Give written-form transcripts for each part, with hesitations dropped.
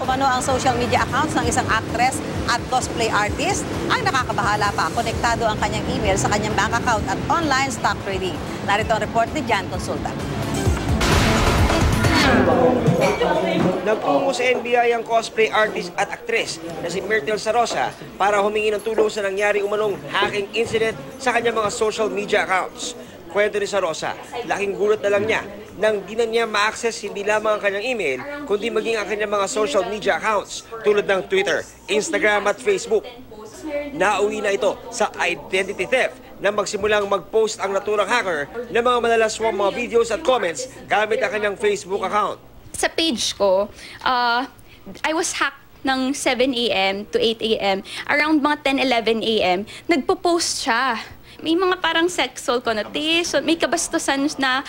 Kumano ang social media accounts ng isang actress at cosplay artist, ang nakakabahala pa. Konektado ang kanyang email sa kanyang bank account at online stock trading. Narito ang report ni Jan Consulta. Nagtungo sa NBI ang cosplay artist at actress na si Myrtle Sarosa para humingi ng tulong sa nangyari umanong hacking incident sa kanyang mga social media accounts. Kwento ni Sarosa, laking gulat na lang niya nang di na niya ma-access hindi lamang ang kanyang email, kundi maging ang kanyang mga social media accounts tulad ng Twitter, Instagram at Facebook. Nauwi na ito sa identity theft na magsimulang mag-post ang naturang hacker ng mga malalaswang mga videos at comments gamit ang kanyang Facebook account. Sa page ko, I was hacked ng 7 a.m. to 8 a.m. Around mga 10, 11 a.m., nagpo-post siya. May mga parang sexual connotation, may kabastusan na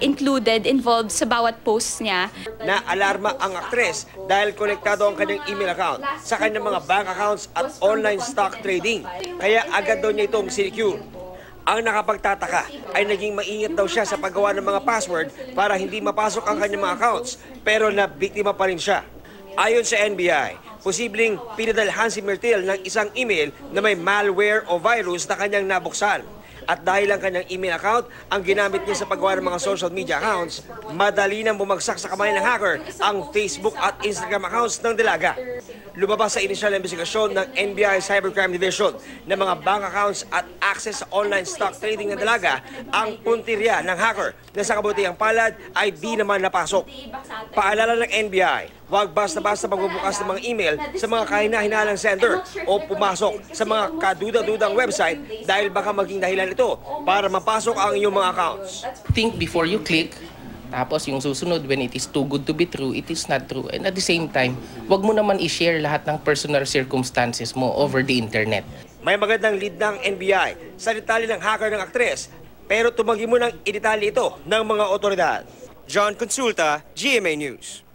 included, involved sa bawat post niya. Na-alarma ang aktres dahil konektado ang kanyang email account sa kanyang mga bank accounts at online stock trading. Kaya agad daw niya itong sinecure. Ang nakapagtataka ay naging maingat daw siya sa paggawa ng mga password para hindi mapasok ang kanyang mga accounts, pero nabiktima pa rin siya. Ayon sa NBI, posibleng pinadalhan si Myrtle ng isang email na may malware o virus na kanyang nabuksan. At dahil ang kanyang email account ang ginamit niya sa paggawa ng mga social media accounts, madali nang bumagsak sa kamay ng hacker ang Facebook at Instagram accounts ng dalaga. Lumabas sa inisyal na investigasyon ng NBI Cybercrime Division na mga bank accounts at access sa online stock trading ng dalaga ang puntirya ng hacker na sa kabutihang palad ay di naman napasok. Paalala ng NBI, huwag basta-basta magbubukas ng mga email sa mga kahina-hinalang sender o pumasok sa mga kaduda-dudang website dahil baka maging dahilan ito para mapasok ang inyong mga accounts. Think before you click. Tapos yung susunod, when it is too good to be true, it is not true. And at the same time, wag mo naman i-share lahat ng personal circumstances mo over the internet. May magandang lead ng NBI sa detalye ng hacker ng aktres, pero tumanggi mo ng idetalye ito ng mga otoridad. John Consulta, GMA News.